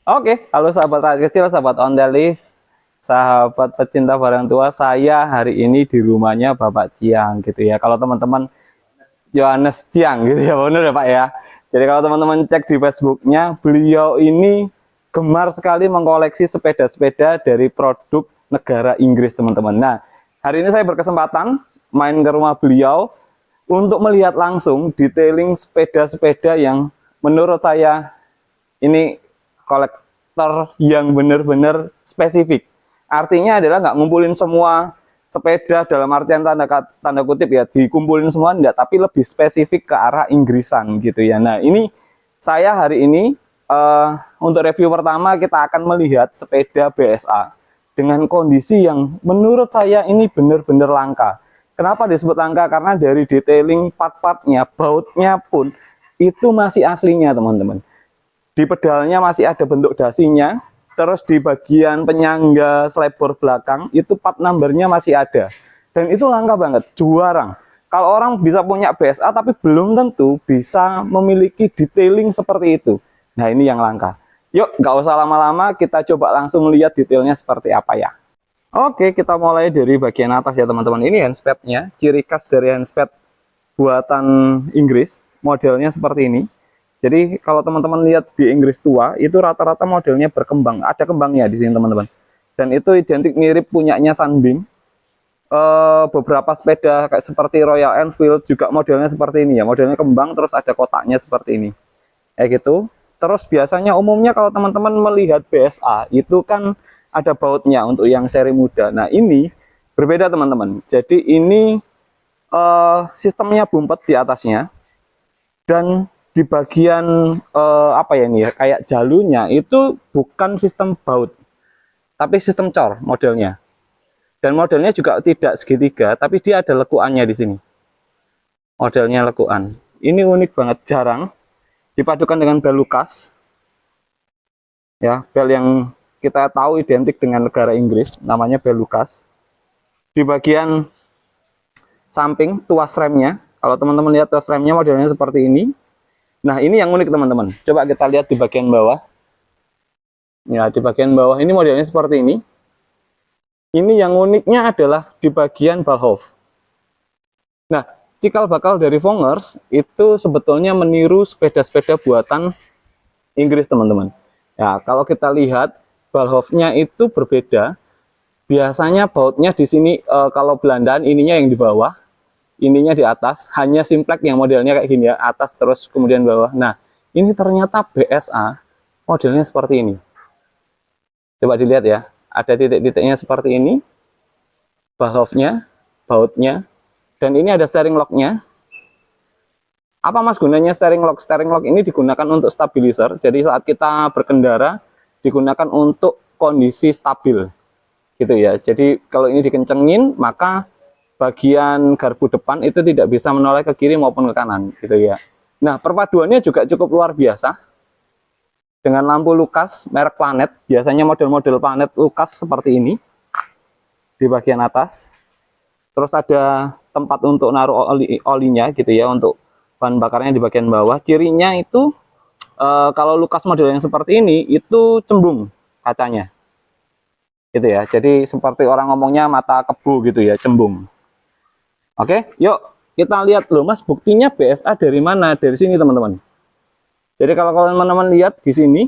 Oke, halo sahabat rakyat kecil, sahabat ontelis, sahabat pecinta barang tua. Saya hari ini di rumahnya Bapak Ciang gitu ya. Kalau teman-teman Yohanes Ciang gitu ya, benar ya Pak ya. Jadi kalau teman-teman cek di Facebooknya, beliau ini gemar sekali mengkoleksi sepeda-sepeda dari produk negara Inggris teman-teman. Nah, hari ini saya berkesempatan main ke rumah beliau untuk melihat langsung detailing sepeda-sepeda yang menurut saya ini kolektor yang benar-benar spesifik. Artinya adalah nggak ngumpulin semua sepeda dalam artian tanda kutip ya, dikumpulin semua enggak, tapi lebih spesifik ke arah Inggrisan gitu ya. Nah, ini saya hari ini untuk review pertama kita akan melihat sepeda BSA dengan kondisi yang menurut saya ini benar-benar langka. Kenapa disebut langka? Karena dari detailing part-partnya, bautnya pun itu masih aslinya teman-teman. Di pedalnya masih ada bentuk dasinya, terus di bagian penyangga slebor belakang itu part numbernya masih ada, dan itu langka banget, jarang. Kalau orang bisa punya BSA tapi belum tentu bisa memiliki detailing seperti itu. Nah, ini yang langka. Yuk, nggak usah lama-lama, kita coba langsung lihat detailnya seperti apa ya. Oke, kita mulai dari bagian atas ya teman-teman. Ini handspadnya, ciri khas dari handspad buatan Inggris, modelnya seperti ini. Jadi kalau teman-teman lihat di Inggris tua, itu rata-rata modelnya berkembang, ada kembangnya di sini teman-teman. Dan itu identik mirip punyanya Sunbeam. Beberapa sepeda kayak seperti Royal Enfield juga modelnya seperti ini ya, modelnya kembang terus ada kotaknya seperti ini. Kayak gitu. Terus biasanya umumnya kalau teman-teman melihat BSA itu kan ada bautnya untuk yang seri muda. Nah, ini berbeda teman-teman. Jadi ini sistemnya bumpet di atasnya, dan di bagian apa ya ini ya, kayak jalurnya itu bukan sistem baut tapi sistem cor modelnya, dan modelnya juga tidak segitiga tapi dia ada lekuannya di sini, modelnya lekuan. Ini unik banget, jarang dipadukan dengan bel Lucas ya, bel yang kita tahu identik dengan negara Inggris, namanya bel Lucas. Di bagian samping tuas remnya, kalau teman-teman lihat tuas remnya modelnya seperti ini. Nah, ini yang unik teman-teman. Coba kita lihat di bagian bawah. Ya, di bagian bawah ini modelnya seperti ini. Ini yang uniknya adalah di bagian valve. Nah, cikal bakal dari Vongers itu sebetulnya meniru sepeda-sepeda buatan Inggris teman-teman. Ya, kalau kita lihat valve-nya itu berbeda. Biasanya bautnya di sini kalau Belandaan ininya yang di bawah, ininya di atas, hanya Simplex yang modelnya kayak gini ya, atas terus kemudian bawah. Nah, ini ternyata BSA modelnya seperti ini. Coba dilihat ya, ada titik-titiknya seperti ini, valve-nya, bautnya, dan ini ada steering lock-nya. Apa mas gunanya steering lock? Steering lock ini digunakan untuk stabilizer, jadi saat kita berkendara digunakan untuk kondisi stabil gitu ya. Jadi kalau ini dikencengin, maka bagian garpu depan itu tidak bisa menoleh ke kiri maupun ke kanan gitu ya. Nah, perpaduannya juga cukup luar biasa dengan lampu Lucas merek Planet. Biasanya model-model Planet Lucas seperti ini di bagian atas. Terus ada tempat untuk naruh olinya gitu ya, untuk bahan bakarnya di bagian bawah. Cirinya itu kalau Lucas model yang seperti ini itu cembung kacanya gitu ya. Jadi seperti orang ngomongnya mata kebu gitu ya, cembung. Oke, yuk kita lihat loh mas, buktinya BSA dari mana? Dari sini teman-teman. Jadi kalau teman-teman lihat di sini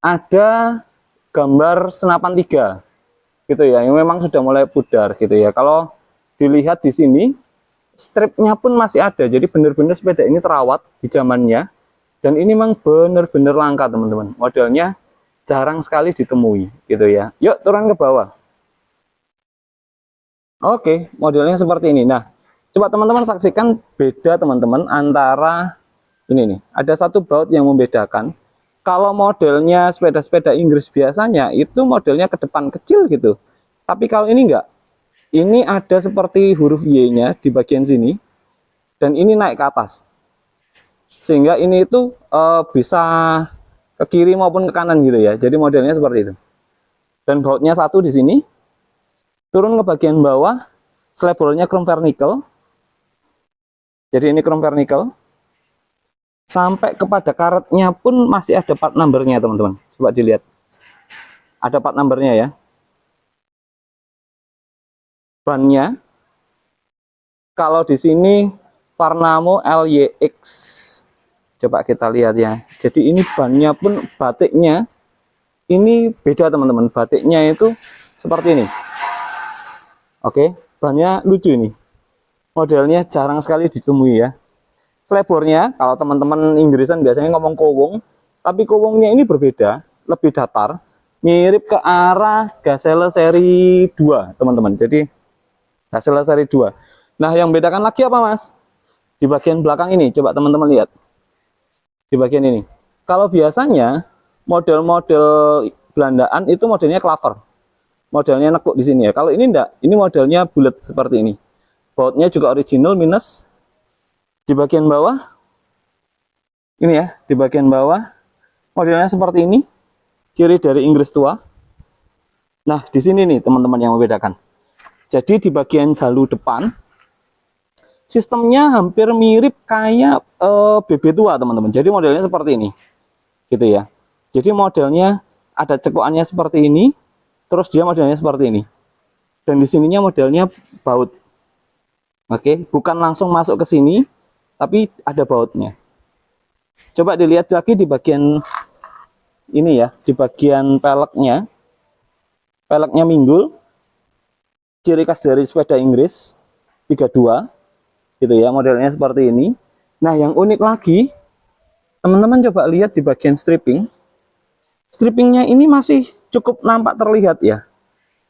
ada gambar senapan 3 gitu ya, yang memang sudah mulai pudar gitu ya. Kalau dilihat di sini stripnya pun masih ada, jadi benar-benar sepeda ini terawat di zamannya, dan ini memang benar-benar langka teman-teman. Modelnya jarang sekali ditemui gitu ya. Yuk turun ke bawah. Oke, modelnya seperti ini. Nah, coba teman-teman saksikan beda teman-teman antara ini nih. Ada satu baut yang membedakan. Kalau modelnya sepeda-sepeda Inggris biasanya itu modelnya ke depan kecil gitu. Tapi kalau ini enggak. Ini ada seperti huruf Y-nya di bagian sini, dan ini naik ke atas. Sehingga ini itu bisa ke kiri maupun ke kanan gitu ya. Jadi modelnya seperti itu. Dan bautnya satu di sini. Turun ke bagian bawah, slebornya chrome vernicle. Jadi ini chrome vernicle. Sampai kepada karetnya pun masih ada part numbernya teman-teman. Coba dilihat. Ada part numbernya ya. Bannya kalau di sini Farnamo LYX. Coba kita lihat ya. Jadi ini bannya pun batiknya ini beda teman-teman. Batiknya itu seperti ini. Oke, bannya lucu ini. Modelnya jarang sekali ditemui ya. Flabornya kalau teman-teman Inggrisan biasanya ngomong kowong, tapi kowongnya ini berbeda, lebih datar, mirip ke arah Gazelle seri 2 teman-teman. Jadi Gazelle seri 2. Nah, yang bedakan lagi apa Mas? Di bagian belakang ini, coba teman-teman lihat. Di bagian ini. Kalau biasanya model-model Belandaan itu modelnya claver. Modelnya nekuk di sini ya. Kalau ini enggak, ini modelnya bulat seperti ini. Bautnya juga original minus. Di bagian bawah, ini ya, di bagian bawah modelnya seperti ini, ciri dari Inggris tua. Nah, di sini nih teman-teman yang membedakan. Jadi di bagian jalu depan, sistemnya hampir mirip kayak BB tua teman-teman. Jadi modelnya seperti ini, gitu ya. Jadi modelnya ada cekuannya seperti ini, terus dia modelnya seperti ini. Dan di sininya modelnya baut. Oke, bukan langsung masuk ke sini, tapi ada bautnya. Coba dilihat lagi di bagian ini ya, di bagian peleknya. Peleknya minggul. Ciri khas dari sepeda Inggris 32. Gitu ya, modelnya seperti ini. Nah, yang unik lagi, teman-teman coba lihat di bagian stripping. Strippingnya ini masih cukup nampak terlihat ya.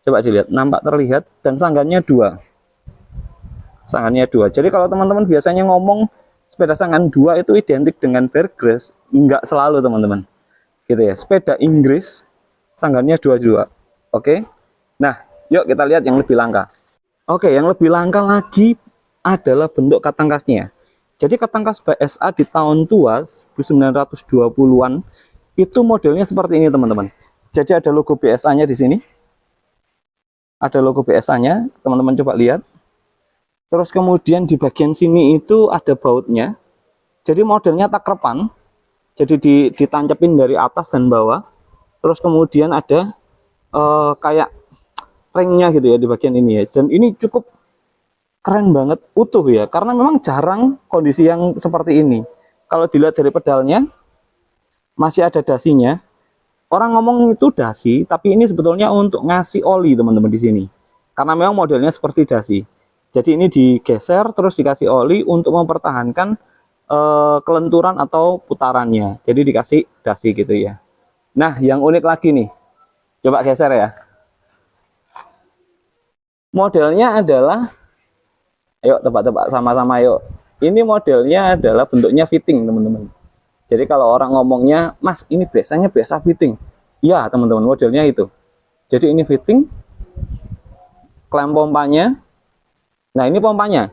Coba dilihat, nampak terlihat dan sanggannya 2. Sanggannya 2. Jadi kalau teman-teman biasanya ngomong sepeda sanggan 2 itu identik dengan Fairgrass, enggak selalu teman-teman. Gitu ya. Sepeda Inggris sanggannya 2. Oke. Nah, yuk kita lihat yang lebih langka. Oke, yang lebih langka lagi adalah bentuk katangkasnya. Jadi katangkas BSA di tahun tua 1920-an itu modelnya seperti ini teman-teman. Jadi ada logo BSA-nya di sini. Ada logo BSA-nya, teman-teman coba lihat. Terus kemudian di bagian sini itu ada bautnya. Jadi modelnya takrepan. Jadi ditancepin dari atas dan bawah. Terus kemudian ada kayak ringnya gitu ya di bagian ini ya. Dan ini cukup keren banget, utuh ya. Karena memang jarang kondisi yang seperti ini. Kalau dilihat dari pedalnya, masih ada dasinya. Orang ngomong itu dasi, tapi ini sebetulnya untuk ngasih oli teman-teman di sini. Karena memang modelnya seperti dasi. Jadi ini digeser terus dikasih oli untuk mempertahankan kelenturan atau putarannya. Jadi dikasih dasi gitu ya. Nah, yang unik lagi nih. Coba geser ya. Modelnya adalah, ayo tebak-tebak sama-sama yuk. Ini modelnya adalah bentuknya fitting teman-teman. Jadi kalau orang ngomongnya, Mas ini biasanya biasa fitting. Iya teman-teman, modelnya itu. Jadi ini fitting. Klem pompanya. Nah ini pompanya.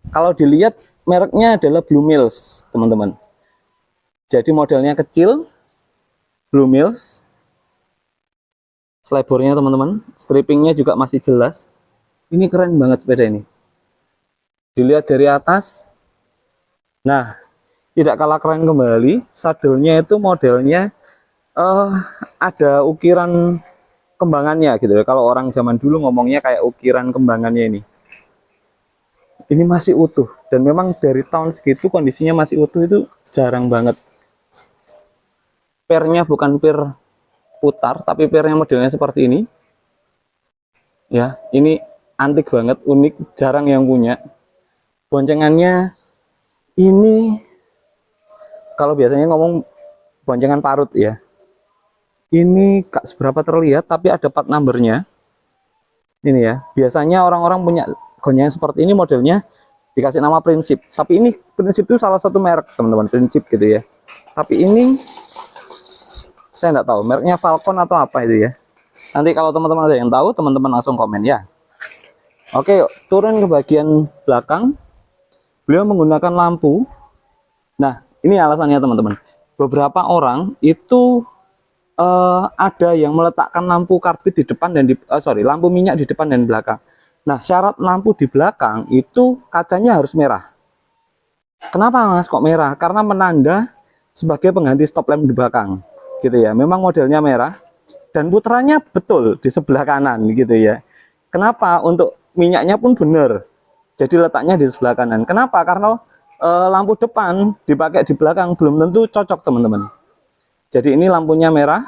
Kalau dilihat mereknya adalah Blue Mills teman-teman. Jadi modelnya kecil, Blue Mills. Selebornya teman-teman, strippingnya juga masih jelas. Ini keren banget sepeda ini. Dilihat dari atas. Nah, tidak kalah keren kembali. Sadelnya itu modelnya ada ukiran kembangannya gitu ya. Kalau orang zaman dulu ngomongnya kayak ukiran kembangannya ini. Ini masih utuh dan memang dari tahun segitu kondisinya masih utuh itu jarang banget. Pernya bukan per putar, tapi pernya modelnya seperti ini. Ya, ini antik banget, unik, jarang yang punya. Boncengannya ini kalau biasanya ngomong boncengan parut ya. Ini gak seberapa terlihat, tapi ada part numbernya. Ini ya, biasanya orang-orang punya goncengan seperti ini modelnya dikasih nama Prinsip. Tapi ini Prinsip itu salah satu merek teman-teman, Prinsip gitu ya. Tapi ini saya nggak tahu mereknya Falcon atau apa itu ya. Nanti kalau teman-teman ada yang tahu, teman-teman langsung komen ya. Oke, yuk, turun ke bagian belakang. Beliau menggunakan lampu. Nah, ini alasannya teman-teman. Beberapa orang itu ada yang meletakkan lampu karbit di depan dan lampu minyak di depan dan belakang. Nah, syarat lampu di belakang itu kacanya harus merah. Kenapa Mas kok merah? Karena menanda sebagai pengganti stop lamp di belakang. gitu ya. Memang modelnya merah dan putarannya betul di sebelah kanan gitu ya. Kenapa? Untuk minyaknya pun benar. Jadi letaknya di sebelah kanan. Kenapa? Karena lampu depan dipakai di belakang belum tentu cocok teman-teman. Jadi ini lampunya merah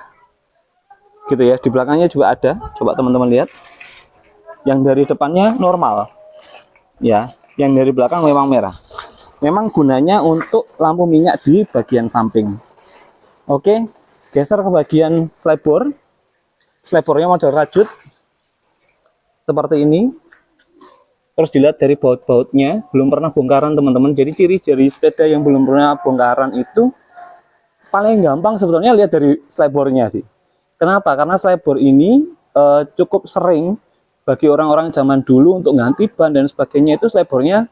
gitu ya. Di belakangnya juga ada. Coba teman-teman lihat. Yang dari depannya normal. Ya, yang dari belakang memang merah. Memang gunanya untuk lampu minyak di bagian samping. Oke, geser ke bagian slidebor. Slideboardnya model rajut seperti ini. Terus dilihat dari baut-bautnya belum pernah bongkaran teman-teman. Jadi ciri dari sepeda yang belum pernah bongkaran itu paling gampang sebetulnya lihat dari slideboardnya sih. Kenapa? Karena slideboard ini cukup sering bagi orang-orang zaman dulu untuk ganti ban dan sebagainya itu slideboardnya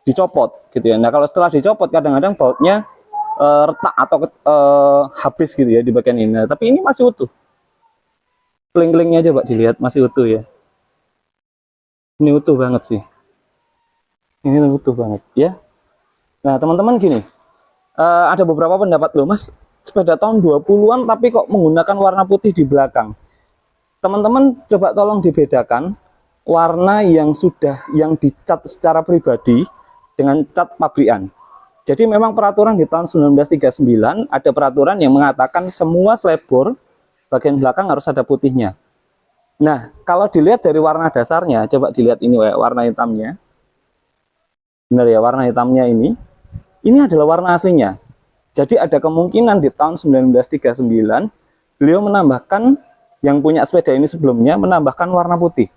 dicopot gitu ya. Nah kalau setelah dicopot kadang-kadang bautnya retak atau habis gitu ya di bagian ini. Nah, tapi ini masih utuh. Kling-klingnya coba dilihat masih utuh ya. Ini utuh banget sih. Ini utuh banget ya. Nah teman-teman gini, ada beberapa pendapat loh mas, sepeda tahun 20-an tapi kok menggunakan warna putih di belakang. Teman-teman coba tolong dibedakan warna yang dicat secara pribadi dengan cat pabrikan. Jadi memang peraturan di tahun 1939 ada peraturan yang mengatakan semua slideboard bagian belakang harus ada putihnya. Nah, kalau dilihat dari warna dasarnya, coba dilihat ini warna hitamnya. Benar ya, warna hitamnya ini adalah warna aslinya. Jadi ada kemungkinan di tahun 1939 beliau menambahkan yang punya sepeda ini sebelumnya menambahkan warna putih.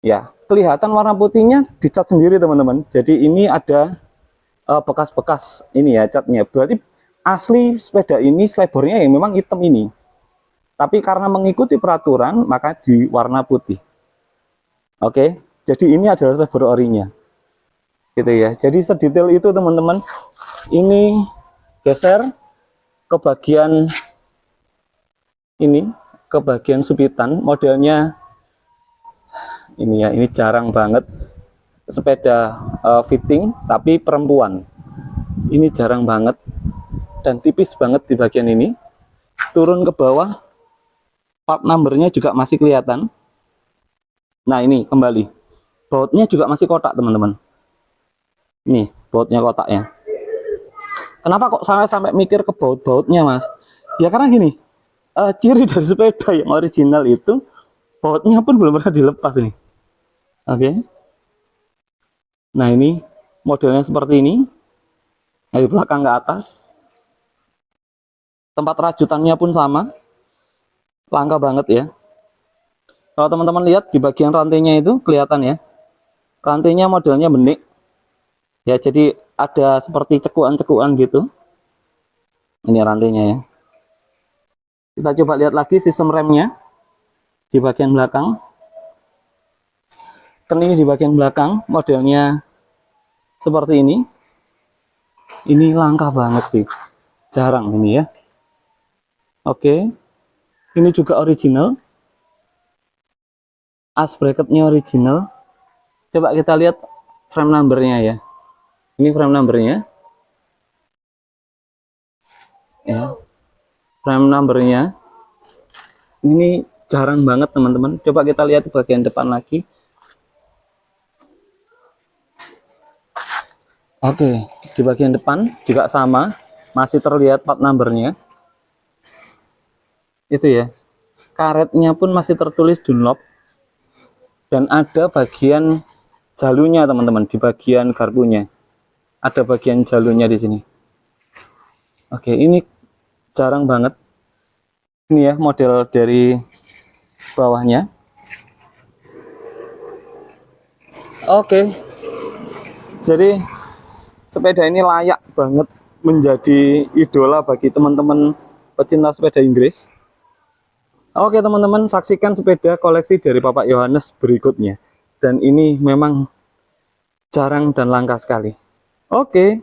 Ya, kelihatan warna putihnya dicat sendiri teman-teman. Jadi ini ada bekas-bekas ini ya catnya. Berarti asli sepeda ini slideboardnya yang memang hitam ini. Tapi karena mengikuti peraturan maka di warna putih. Oke, jadi ini adalah slideboard orinya. Gitu ya. Jadi sedetail itu teman-teman. Ini geser ke bagian ini, ke bagian supitan, modelnya ini ya, ini jarang banget sepeda fitting tapi perempuan. Ini jarang banget dan tipis banget di bagian ini. Turun ke bawah, part numbernya juga masih kelihatan. Nah ini kembali, bautnya juga masih kotak teman-teman. Nih bautnya kotaknya. Kenapa kok saya sampai mikir ke baut-bautnya mas? Ya karena gini, ciri dari sepeda yang original itu bautnya pun belum pernah dilepas ini. Oke. Nah ini modelnya seperti ini, dari belakang ke atas. Tempat rajutannya pun sama, langka banget ya. Kalau teman-teman lihat di bagian rantainya itu kelihatan ya, rantainya modelnya benik. Ya jadi ada seperti cekuan-cekuan gitu. Ini rantainya ya. Kita coba lihat lagi sistem remnya di bagian belakang. Kening di bagian belakang modelnya seperti ini. Ini langka banget sih, jarang ini ya. Oke, ini juga original. As bracketnya original. Coba kita lihat frame numbernya ya. Ini frame numbernya. Ya. Frame numbernya ini jarang banget teman-teman. Coba kita lihat di bagian depan lagi. Oke, di bagian depan juga sama, masih terlihat part numbernya. Itu ya. Karetnya pun masih tertulis Dunlop. Dan ada bagian jalurnya teman-teman, di bagian garpunya. Ada bagian jalurnya di sini. Oke, ini jarang banget. Ini ya model dari bawahnya. Oke. Jadi sepeda ini layak banget menjadi idola bagi teman-teman pecinta sepeda Inggris. Oke teman-teman, saksikan sepeda koleksi dari Bapak Yohanes berikutnya. Dan ini memang jarang dan langka sekali. Oke.